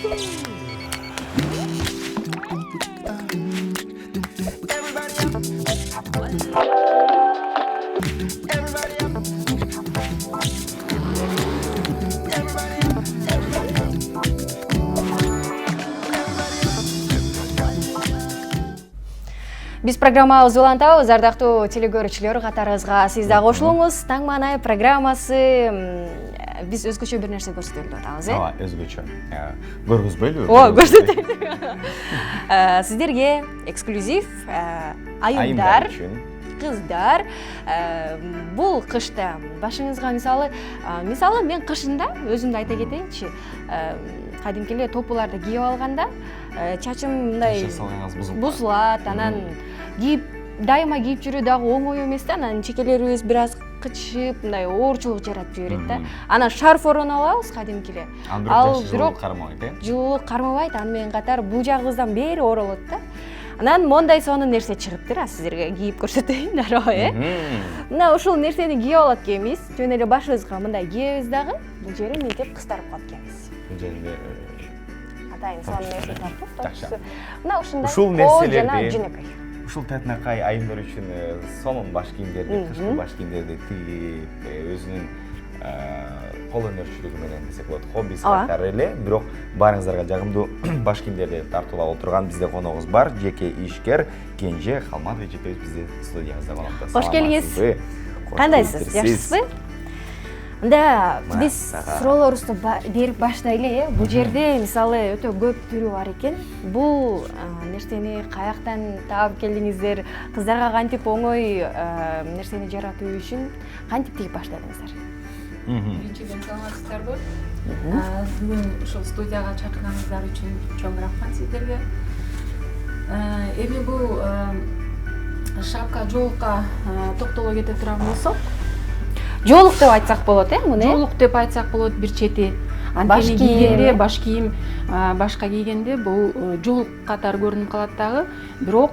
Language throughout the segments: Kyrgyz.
Биз программабызды улантабыз, ардактуу телекөрүүчүлөр, катарыбызга сиз да кошулуңуз. Таң маанай программасы биз өзгөчө бир нерсе көрсөтөлүп атабыз, Ооба, өзгөчө. Көргүзбөйлүбү? Ооба, көрсөтөлү. Сиздерге эксклюзив айымдар, кыздар, бул кышта башыңызга мисалы мен кышында өзүмдү айта кетейинчи, кадимки эле топуларды кийип алганда чачым мындай бузулат, анан дайыма кийип жүрүү дагы оңой эмес да, анан чекелерибиз бир аз кычып, мындай оорчулук жаратып жиберет да. Анан шарф ороно алабыз кадимки эле. Ал бирок кармабайт, жылуулук кармабайт, аны менен катар бул жагыбыздан бери оролот да. Анан мондай сонун нерсе чыгыптыр, сиздерге кийип көрсөтөйүн дароо, Мына ушул нерсени кийип алат экенбиз, жөн эле башыбызга мындай кийебиз дагы, бул жери мынтип кыстарып калат экенбиз. Бул жерде атайын сонун нерсе тартып, мына ушундай ушул нерселерди, жинекей. Ушул татынакай айымдар үчүн сонун баш кийимдерди, кышкы баш кийимдерди тигип, өзүнүн кол өнөрчүлүгү менен десек болот, хоббиси катары эле, бирок баарыңыздарга жагымдуу баш кийимдерди тартуулап отурган бизде коногубуз бар, жеке ишкер Кенже Калматов эжекебиз бизде студиябызда болот. Кош келиңиз. Кандайсыз? Жакшысызбы? Мында биз суроолорубузду берип баштайлы, бул жерде мисалы өтө көп түрү бар экен. Бул нерсени каяктан таап келдиңиздер? Кыздарга кантип оңой нерсени жаратуу үчүн кантип тигип баштадыңыздар? Биринчиден саламатсыздарбы? Сиздин ушул студияга чакырганыңыздар үчүн чоң рахмат сиздерге. Эми бул шапка жоолукка токтоло кете турган болсок, жоолук деп айтсак болот, муну? Жоолук деп айтсак болот бир чети. Анткени кийгенде баш кийим башка кийгенде бул жоолук катары көрүнүп калат дагы, бирок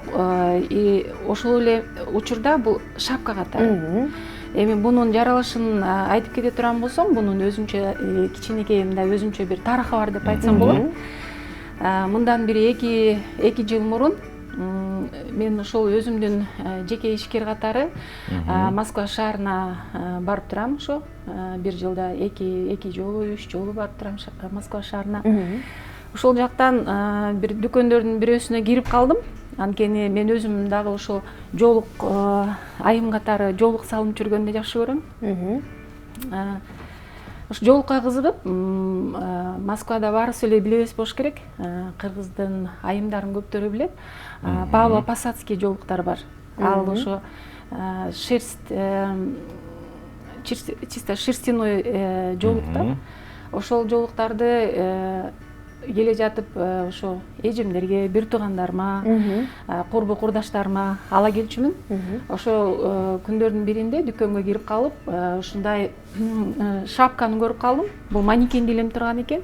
ошол эле учурда бул шапка катары. Эми бунун жаралышын айтып кете турган болсом, бунун өзүнчө кичинекей мындай өзүнчө бир тарыхы бар деп айтсам болот. Мындан бир 2 жыл мурун мен ошол өзүмдүн жеке ишкер катары Москва шаарына барып турам. Ошо бир жылда 2 жолу 3 жолу барып турам Москва шаарына. Ошол жактан бир дүкөндөрдүн бирөөсүнө кирип калдым. Анткени мен өзүм дагы ошо жоолук айым катары жоолук салынып жүргөндү жакшы көрөм. Ош жоолукка кызыгып, Москвада баарыбыз эле билебиз болуш керек. Кыргыздын айымдарын көптөрү билет. Павло Посадский жоолуктар бар. Ал ошо чисто шерстяной жоолуктар. Ошол жоолуктарды келе жатып ошо эжемдерге, бир туугандарыма, курбу курдаштарыма ала келчүмүн. Ошо күндөрдүн биринде дүкөнгө кирип калып, ушундай шапканы көрүп калдым. Бул манекенди илем турган экен.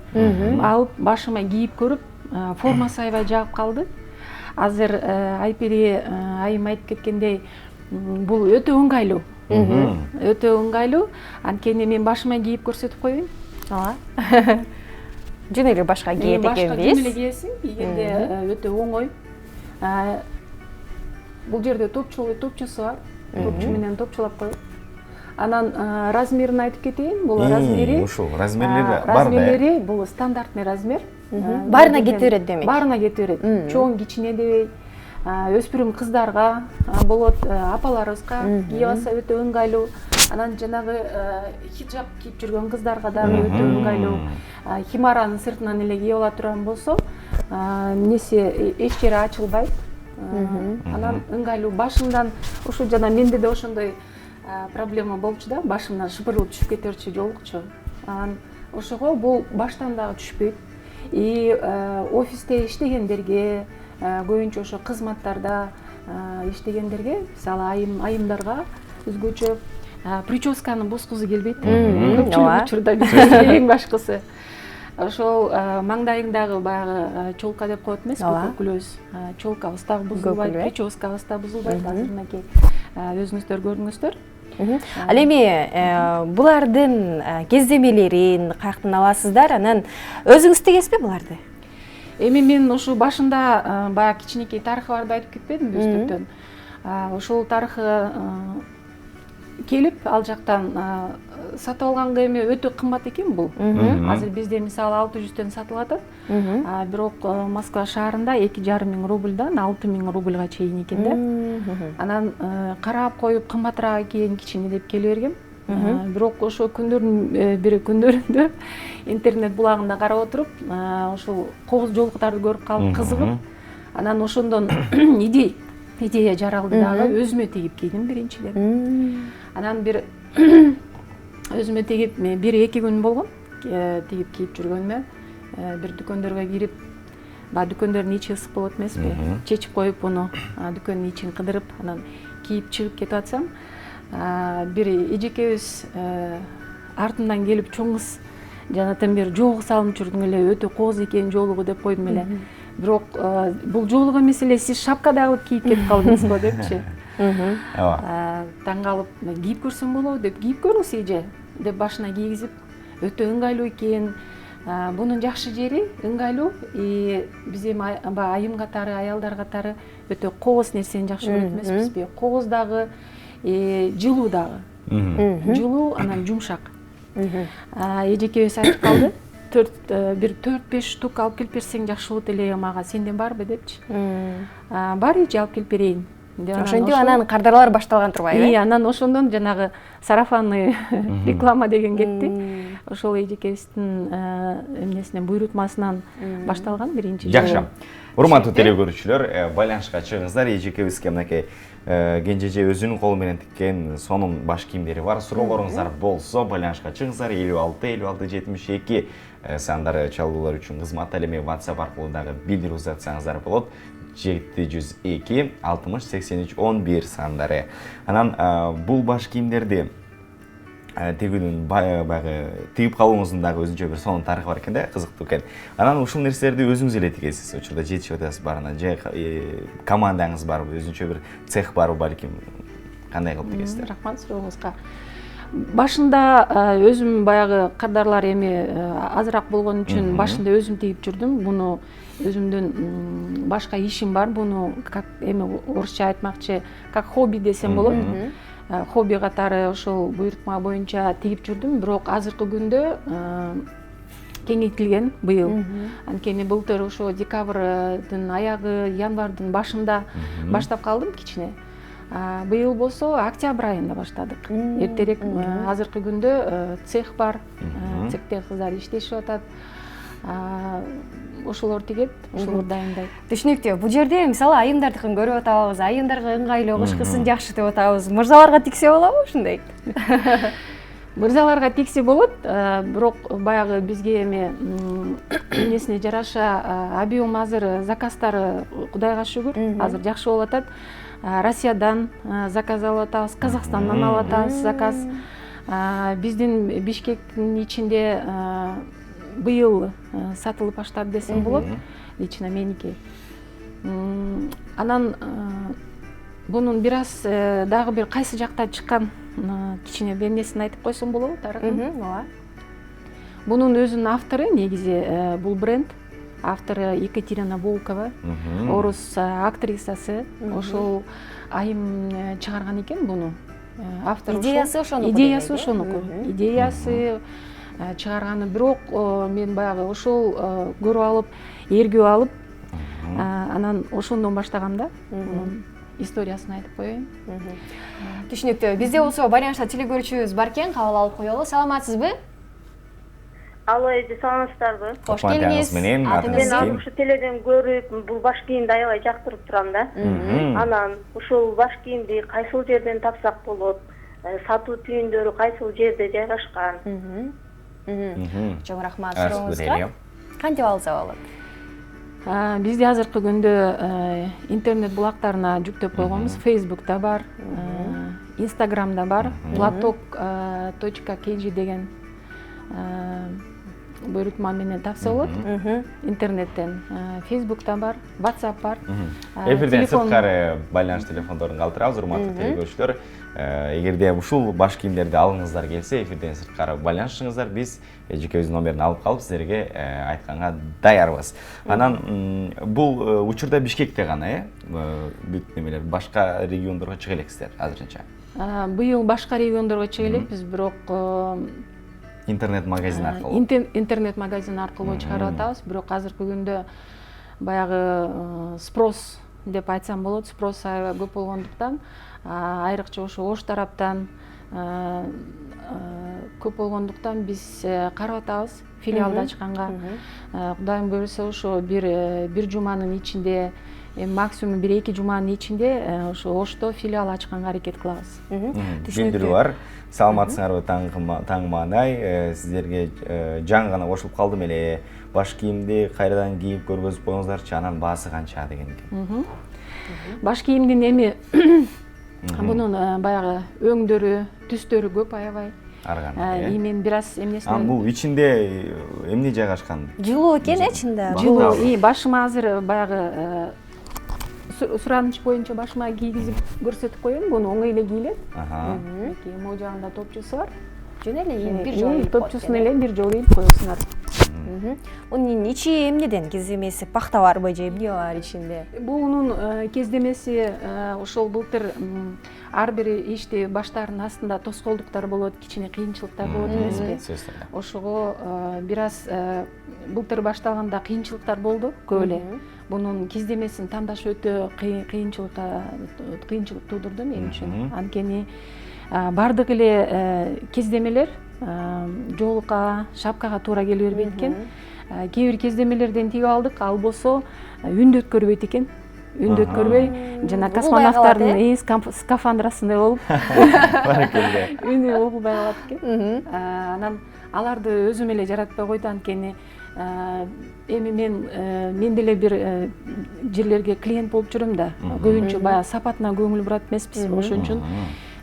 Алып башыма кийип көрүп, формасы аябай жагып калды. Азыр Айпери айым айтып кеткендей, бул өтө ыңгайлуу. Өтө ыңгайлуу. Анткени мен башыма кийип көрсөтүп коеюн. Ооба. Жөн эле башка кийет экенбиз. Башка жөн эле кийесиң, кийгенде өтө оңой. Бул жерде топчусу бар. Топчу менен топчулап коюп. Анан размерин айтып кетейин. Бул размери. Ушул размерлери бар да. Размерлери бул стандартный размер. Баарына кете берет демек. Баарына кете берет. Чоң, кичине дебей, өспүрүм кыздарга болот, апаларыбызга кийип алса өтө ыңгайлуу. Анан жанагы хиджаб кийип жүргөн кыздарга дагы өтө ыңгайлуу. Химаранын сыртынан эле кийип ала турган болсо, несе эч жери ачылбайт. Анан ыңгайлуу. Башымдан ушу жана менде да ошондой проблема болчу да, башымдан шыпырылып түшүп кетерчи жоолукчу. Анан ошого бул баштан дагы түшпөйт. И офисте иштегендерге, көбүнчө ошо кызматтарда иштегендерге, мисалы айымдарга өзгөчө прическаны бускузу келбейт. Көпчүлүк учурда эң башкысы. Ошол маңдайыңдагы баягы чолка деп коет эмеспи, көз. Чолкабыз дагы бузулбайт, прическабыз да бузулбайт. Азырынакей өзүңүздөр көрдүңүздөр. Ал эми булардын кездемелерин каяктан аласыздар? Анан өзүңүз тигесизби буларды? Эми мен ушу башында баягы кичинекей тарыхы барды айтып кетпедимби үстүктөн. Ошол тарыхы келип ал жактан сатып алганга эми өтө кымбат экен бул. Азыр бизде мисалы 600төн сатылып атат. Бирок Москва шаарында 2,5 миң рубльдан 6 миң рубльга чейин экен да. Анан карап коюп кымбатыраак экен кичине деп келе бергем. Бирок ошо күндөрдүн бир күндөрүндө интернет булагында карап отуруп, ошол кооз жолуктарды көрүп калып кызыгып, анан ошондон идея жаралды дагы. Өзүмө тегип кийдим биринчиден. Анан бир өзүмө тегип 1-2 күн болгон тегип кийип жүргөнүмө. Бир дүкөндөргө кирип, дүкөндөрдүн ичи ысык болот эмеспи? Чечип коюп аны дүкөндүн ичин кыдырып, анан кийип чыгып кетип атсам, бир эжекебиз артымдан келип чоңуз жанатан бери жоого салынып жүрдүң эле, өтө кооз экен жолугу деп койдум эле. Бирок бул жолугу эмес эле, сиз шапка дагы кийип кетип калдыңыз го депчи. Таң калып, кийип көрсөм болобу деп, кийип көрүңүз эже деп башына кийгизип, өтө ыңгайлуу экен. Бунун жакшы жери ыңгайлуу, биз эми айым катары, аялдар катары өтө кооз нерсени жакшы көрөт эмеспизби? Кооз дагы, жылуу дагы. Жылуу, анан жумшак. Эжекебиз айтып калды, бир 4-5 штук алып келип берсең жакшы болот эле мага, сенден барбы депчи. Бар эже, алып келип берейин. Ошентип анан кардарлар башталган турбайбы? Анан ошондон жанагы сарафанный реклама деген кетти. Ошол эжекебиздин эмнесинен, буйрутмасынан башталган биринчи. Жакшы. Урматтуу теле көрүүчүлөр, байланышка чыгыңыздар. Эжекебизге мынакей Кенжеже өзүнүн колу менен тиккен сонун баш кийимдери бар. Суроолоруңуздар болсо байланышка чыгыңыздар. 56-56-72 сандары чалуулар үчүн кызмат, ал эми WhatsApp аркылуу дагы билдирип узатсаңыздар болот. 702-60-83-11 сандары. Анан бул баш кийимдерди тегүүнүн баягы тигип калууңуздун дагы өзүнчө бир сонун тарыхы бар экен да, кызыктуу экен. Анан ушул нерселерди өзүңүз эле тигесиз, учурда жетишип атасыз барына, же командаңыз барбы, өзүнчө бир цех барбы балким, кандай кылып тигесиздер? Рахмат сурооңузга. Башында өзүм баягы кардарлар эми азыраак болгон үчүн башында өзүм тигип жүрдүм. Буну өзүмдүн башка ишим бар. Буну как эми орусча айтмакчы, как хобби десем болот. Хобби катары ошол буйрутма боюнча тигип жүрдүм. Бирок азыркы күндө кеңейтилген быйыл. Анткени былтыр ошо декабрдын аягы, январдын башында баштап калдым кичине. Быйыл болсо октябрь айында баштадык. Эртерээк азыркы күндө цех бар. Цехте кыздар иштешип атат. Ошолор тигет, ошолор дайындайт. Түшүнүктүү. Бул жерде мисалы айымдардыкын көрүп атабыз, айымдарга ыңгайлуу, кышкысын жакшы деп атабыз. Мырзаларга тиксе болобу ушундай? Мырзаларга тиксе болот, бирок баягы бизге эми эмнесине жараша объем азыр заказдары Кудайга шүгүр, азыр жакшы болуп атат. Россиядан заказ алып атабыз, Казакстандан алып атабыз заказ. Биздин Бишкектин ичинде быйыл сатылып баштады десем болот, лично меники. Анан бунун бир аз дагы бир кайсы жакта чыккан кичине бир нерсени айтып койсом болобу, тарыхын? Ооба. Бунун өзүнүн автору негизи бул бренд автору Екатерина Волкова, орус актрисасы. Ошол айым чыгарган экен буну. Автор идеясы ошонуку. Идеясы ошонуку. Идеясы чыгарганы, бирок мен баягы ошол көрүп алып, ээргип алып, анан ошондон баштагам да. Историясын айтып коеюн. Түшүнүктүү. Бизде болсо байланышта теле көрүүчүбүз бар экен, кабыл алып коелу. Саламатсызбы? Алло, эже, саламатсыздарбы? Кош келиңиз. Мен ушул теледен көрүп, бул баш кийимди аябай жактырып турам да. Анан ушул баш кийимди кайсыл жерден тапсак болот? Сатуу түйүндөрү кайсыл жерде жайгашкан? Чоң рахмат сурооңузга. Кантип алса болот? Бизде азыркы күндө интернет булактарына жүктөп койгонбуз. Facebook'та бар, Instagram'да бар, platok.kg деген буйрутма менен тапса болот. Интернеттен, Facebook'ta бар, WhatsApp бар. Эфирден сырткары байланыш телефондорун калтырабыз, урматтуу телекөрүүчүлөр. Эгерде ушул баш кийимдерди алгыңыздар келсе, эфирден сырткары байланышыңыздар, биз жекебиздин номерин алып калып силерге айтканга даярбыз. Анан бул учурда Бишкекте гана, бүт немелер башка региондорго чыга элексиздер азырынча. Быйыл башка региондорго чыга элекпиз, бирок интернет-магазин аркылуу. Интернет-магазин аркылуу чыгарып атабыз, бирок азыркы күндө баягы спрос деп айтсам болот, спрос аябай көп болгондуктан, айрыкча ошо Ош тараптан көп болгондуктан биз карап атабыз филиалды ачканга. Кудайым буйрса ошо бир жуманын ичинде, максимум 1-2 жуманын ичинде ошо Ошто филиал ачканга аракет кылабыз. Билдирүү бар. Саламатсыңарбы таң маанай, сиздерге жаңы гана кошулуп калдым эле. Баш кийимди кайрадан кийип көргөзүп коюңуздарчы, анан баасы канча дегенди. Баш кийимдин эми мунун баягы өңдөрү, түстөрү көп аябай. Имен бир аз эмнесин. Бул ичинде эмне жайгашкан? Жылуу экен ичинде. Жылуу. Башыма азыр баягы сураныч боюнча башыма кийгизип көрсөтүп коеюн. Буну оңой эле кийилет. Могу жагында топчусу бар. Жөн эле бир жолу топчусун эле бир жолу ийип коесуңар. Унун ичи эмнеден кездемеси, пахта барбы же эмне бар ичинде? Бунун кездемеси ошол былтыр ар бир ишти баштарынын астында тоскоолдуктар болот, кичине кыйынчылыктар болот эмеспи? Ошого бир аз былтыр башталганда кыйынчылыктар болду көп эле. Бунун кездемесин тандаш өтө кыйынчылык туудурду мен үчүн. Анткени бардык эле кездемелер жолука, шапкага туура келе бербейт экен. Кээ бир кездемелерден тигип алдык, ал болсо үндү өткөрбөйт экен. Үндү өткөрбөй, жана космонавттардын скафандрасындай болуп, үндү угулбай калат экен. Анан аларды өзүм эле жаратпай койду, анткени эми мен деле бир жерлерге клиент болуп жүрөм да. Көбүнчө баягы сапатына көңүл бурат эмеспиз. Ошон үчүн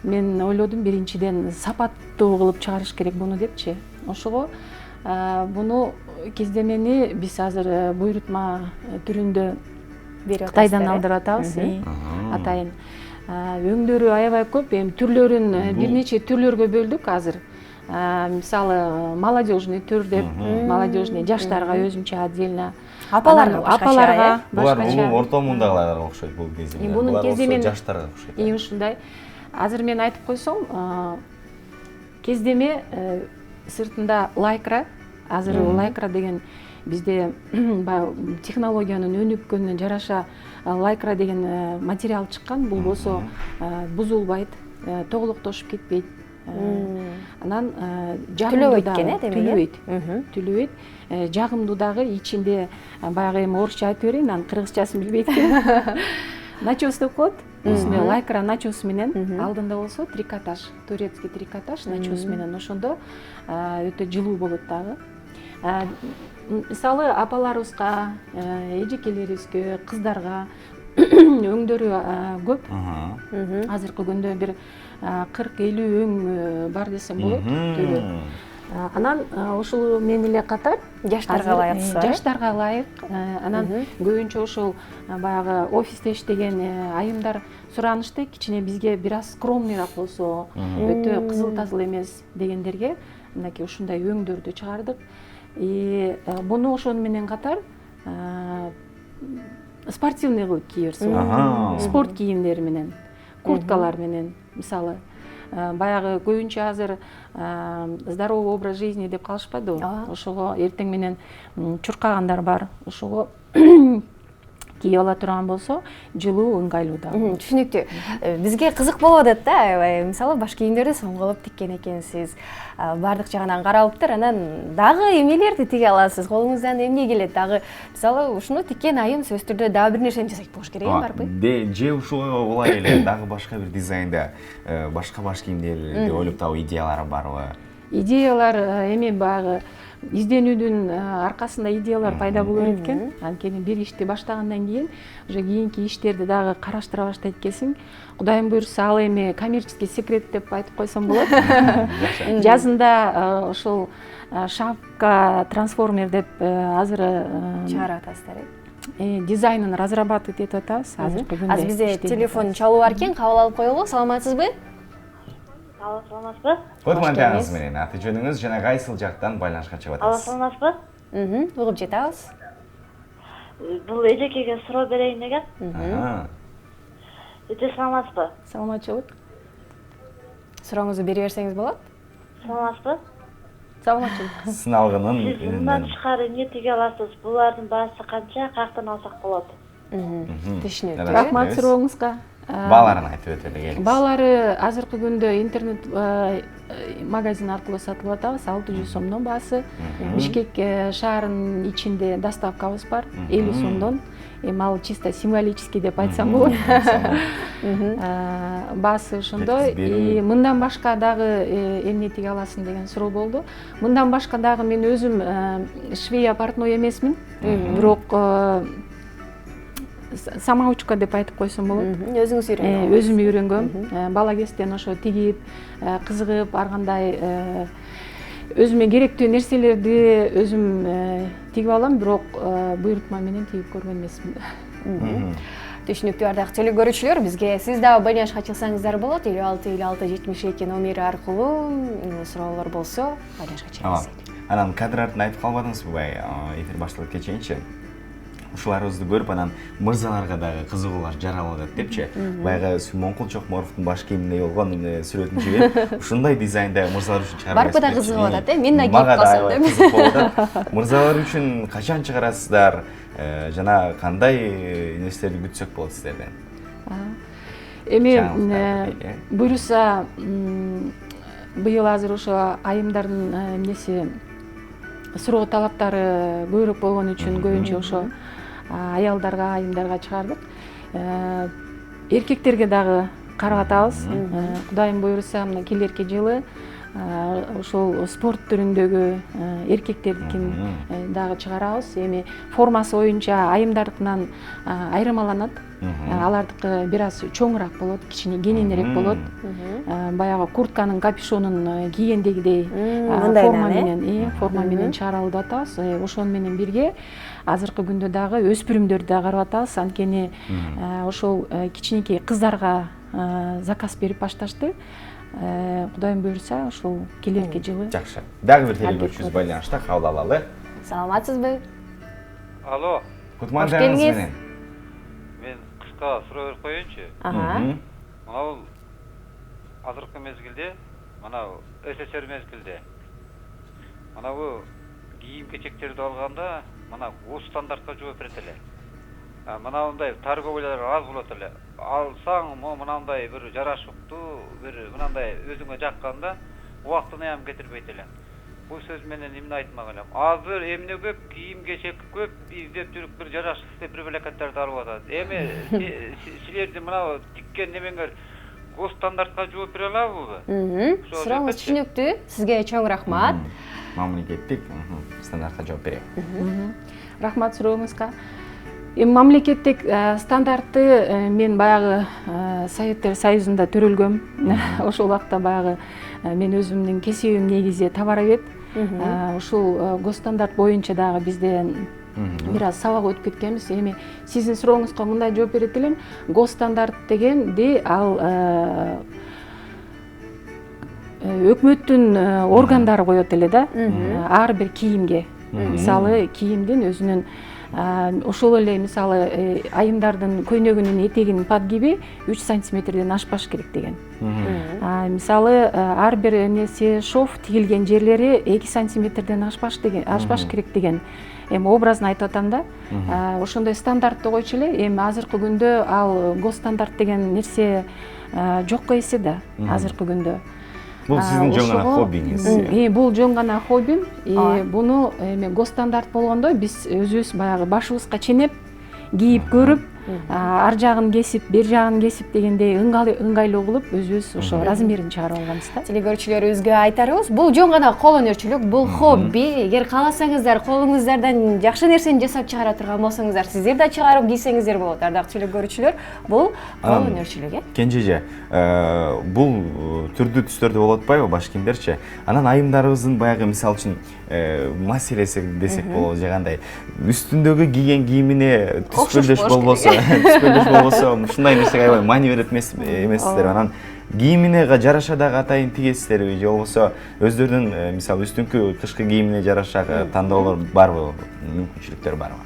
мен ойлодум, биринчиден сапаттуу кылып чыгарыш керек буну депчи. Ошого буну кездемени биз азыр буйрутма түрүндө Кытайдан алдырып атабыз. Атайын. Өңдөрү аябай көп, эми түрлөрүн бир нече түрлөргө бөлдүк азыр. Мисалы, молодежный түр деп, молодежный жаштарга өзүнчө отдельно, апаларга башкача. Булар орто мундагыларга окшойт бул кездеме. Бунун кездемени жаштарга окшойт. Ушундай. Азыр мен айтып койсом, кездеме сыртында лайкра, азыр лайкра деген бизде технологиянын өнүккөнүнө жараша лайкра деген материал чыккан. Бул болсо бузулбайт, тоголоктошуп кетпейт. Анан түлөбөйт экен, демек. Түлөбөйт. Жагымдуу дагы ичинде баягы эми орусча айтып берейин, анан кыргызчасын билбейт экен. Начос деп коет. Үстүнө лайкра начос менен, алдында болсо трикотаж, турецкий трикотаж начос менен, ошондо өтө жылуу болот дагы. Мисалы, апаларыбызга, эжекелерибизге, кыздарга өңдөрү көп. Азыркы күндө бир 40-50 өң бар десем болот. Анан ошол менен эле катар жаштарга ылайык. Жаштарга ылайык. Анан көбүнчө ошол баягы офисте иштеген айымдар суранышты, кичине бизге бир аз скромныйраак болсо, өтө кызыл-тазыл эмес дегендерге мынакей ушундай өңдөрдү чыгардык. Буну ошону менен катар спортивный кылып кие берсе болот. Спорт кийимдери менен, курткалар менен, мисалы, баягы көбүнчө азыр здоровый образ жизни деп калышпайбы? Ошого эртең менен чуркагандар бар. Ошого кийип ала турган болсо, жылуу, ыңгайлуу да. Түшүнүктүү. Бизге кызык болуп атат да, аябай. Мисалы, баш кийимдерди соңголоп тиккен экенсиз. Бардык жагынан каралыптыр, анан дагы эмнелерди тиге аласыз? Колуңуздан эмне келет? Дагы мисалы, ушуну тиккен айым сөзсүз түрдө дагы бир нерсени жасайт болуш керек, барбы? Же ушуга улай эле дагы башка бир дизайнда башка баш кийимдерди ойлоп табуу идеялары барбы? идеялар эми баягы изденүүдүн аркасында идеялар пайда боло берет экен. Анткени бир ишти баштагандан кийин уже кийинки иштерди дагы караштыра баштайт экенсиң. Кудайым буйрса ал эми коммерческий секрет деп айтып койсом болот. Жазында ошол шапка трансформер деп азыр чыгарып атасыздар. Дизайнын разрабатывать этип атабыз азыркы күндө. Азыр бизде телефон чалуу бар экен, кабыл алып коелу. Саламатсызбы? Саламатсызбы? Кутмандыңыз менен аты жөнүңүз жана кайсыл жактан байланышка чыгып атасыз? Саламатсызбы? Угуп жатабыз. Бул эжекеге суроо берейин деген. Эже саламатсызбы? Саламатчылык. Сурооңузду бере берсеңиз болот. Саламатсызбы? Саламатчылык. Сыналгынын Сиз мындан тышкары эмне тиге аласыз? Булардын баасы канча, каяктан алсак болот? Түшүнүктүү. Рахмат сурооңузга. Бааларын айтып өтөлү келиңиз. Баалары азыркы күндө интернет магазин аркылуу сатылып атабыз. 600 сомдон баасы. Бишкек шаарынын ичинде доставкабыз бар. 50 сомдон. Эми ал чисто символический деп айтсам болот. Баасы ошондой. Мындан башка дагы эмне тиге аласың деген суроо болду. Мындан башка дагы мен өзүм швея портной эмесмин. Бирок самоучка деп айтып койсом болот. Өзүңүз үйрөнгөн. Өзүм үйрөнгөм. Бала кезден ошо тигип, кызыгып, ар кандай өзүмө керектүү нерселерди өзүм тигип алам, бирок буйрутма менен тигип көргөн эмесмин. Түшүнүктүү ардактуу телекөрүүчүлөр, бизге сиз дагы байланышка чыксаңыздар болот. 56-56-72 номери аркылуу суроолор болсо байланышка чыгыңыз. Анан кадр артын айтып калбадыңызбы бай? Эфир башталып кетченчи. Ушуларыбызды көрүп анан мырзаларга дагы кызыгуулар жаралып атат депчи. Баягы Сүймөн Кулчокморовдун баш кийиминде болгон сүрөтүн жиберип, ушундай дизайнда мырзалар үчүн чыгарып Барпы да кызыгып атат, мен да кийип калсам деп. кызык болуп атат. Мырзалар үчүн качан чыгарасыздар? Жана кандай нерселерди күтсөк болот сиздерден? Эми буйруса быйыл азыр ошо айымдардын эмнеси суроо талаптары көбүрөөк болгон үчүн көбүнчө ошо аялдарга, айымдарга чыгардык. Эркектерге дагы карап атабыз. Кудайым буйруса мына келерки жылы ошол спорт түрүндөгү эркектердикин дагы чыгарабыз. Эми формасы боюнча айымдардыкынан айырмаланат. Алардыкы бир аз чоңураак болот, кичине кененирээк болот. Баягы куртканын капюшонун кийгендегидей форма менен чыгаралып атабыз. Ошону менен бирге азыркы күндө дагы өспүрүмдөрдү да карап атабыз. Анткени ошол кичинекей кыздарга заказ берип башташты. Кудайым буйрса, ошол келерки жылы. Жакшы. Дагы бир телекөрүүчүбүз байланышта, кабыл алалы. Саламатсызбы? Алло. Кутмандыңыз менен. Мен кыска суроо берип коеюнчу. Мына азыркы мезгилде, мына СССР мезгилде, мына бу кийим кечектерди алганда, мына стандарттка жооп берет эле. Мынандай торговлялар аз болот эле. Алсаң, мынандай бир жарашыктуу, бир мынандай өзүңө жакканда убактын аям кетирбейт эле. Бул сөз менен эмне айтмак элем? Азыр эмне көп, кийим кечек көп, издеп жүрүп бир жарашыктуу привлекаттарды алып атат. Эми силерди мына тиккен немеңер госстандартка жооп бере алабызбы? Сурооңуз түшүнүктүү. Сизге чоң рахмат. Мамлекеттик стандартка жооп берет. Рахмат сурооңузга. Эми мамлекеттик стандартты мен баягы Советтер Союзунда төрөлгөм. Ошол убакта баягы мен өзүмдүн кесибим негизи товаровед. Ушул госстандарт боюнча дагы бизден бир аз сабак өтүп кеткенбиз. Эми сиздин сурооңузга мындай жооп берет элем. Госстандарт дегенди ал өкмөттүн органдары коет эле да. Ар бир кийимге. Мисалы кийимдин өзүнүн ошол эле мисалы айымдардын көйнөгүнүн этегинин подгиби 3 сантиметрден ашпаш керек деген. Мисалы ар бир нерсе шов тигилген жерлери 2 сантиметрден ашпаш керек деген. Эми образын айтып атам да. Ошондой стандартты койчу эле. Эми азыркы күндө ал госстандарт деген нерсе жокко эсе да азыркы күндө. Бул сиздин жөн гана хоббиңиз. Бул жөн гана хоббим. Буну эми госстандарт болгондо биз өзүбүз баягы башыбызга ченеп, кийип көрүп, ар жагын кесип бер жагын кесип дегендей ыңгайлуу кылып өзүбүз ошо размерин чыгарып алганбыз да. Телекөрүүчүлөрүбүзгө айтарыбыз, бул жөн гана кол өнөрчүлүк, бул хобби. Эгер кааласаңыздар, колуңуздардан жакшы нерсени жасап чыгара турган болсоңуздар, сиздер да чыгарып кийсеңиздер болот. Ардактуу телекөрүүчүлөр, бул кол өнөрчүлүк, Кенжеже, бул түрдүү түстөрдө болуп атпайбы баш кийимдерчи? Анан айымдарыбыздын баягы мисалы үчүн маселеси десек болот, же кандай үстүндөгү кийген кийимине түспөлдөш болбосо, ушундай нерсеге аябай маани берет эмессиздерби? Анан кийимине жараша дагы атайын тигесиздерби, же болбосо өздөрүнүн мисалы үстүңкү кышкы кийимине жараша тандоолор барбы, мүмкүнчүлүктөр барбы?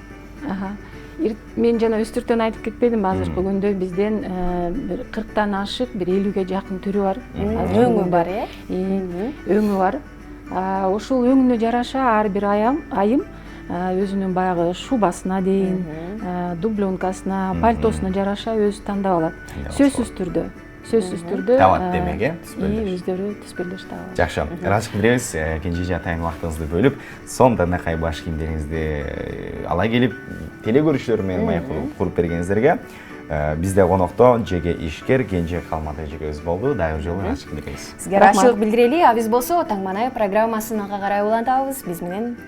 Мен жана үстүртөн айтып кетпедимби, азыркы күндө бизден бир 40тан ашык, бир 50ге жакын түрү бар. Өңү бар, Өңү бар. Ошол өңүнө жараша ар бир айым өзүнүн баягы шубасына дейин, дубленкасына, пальтосуна жараша өзү тандап алат. Сөзсүз түрдө табат демек, өздөрү түспөлдөш табат. Жакшы, ыраазычылык билебиз, Кенжеже атайын убактыңызды бөлүп, сонунданакай баш кийимдериңизди ала келип, телекөрүүчүлөр менен маек куруп бергениңиздерге бизде конокто жеке ишкер Кенже Калматов эжекебиз болду. Дагы бир жолу ыраазычылык билдиребиз. Сизге ыраазычылык билдирели, а биз болсо Таң Маанай программасын алга карай улантабыз. Биз менен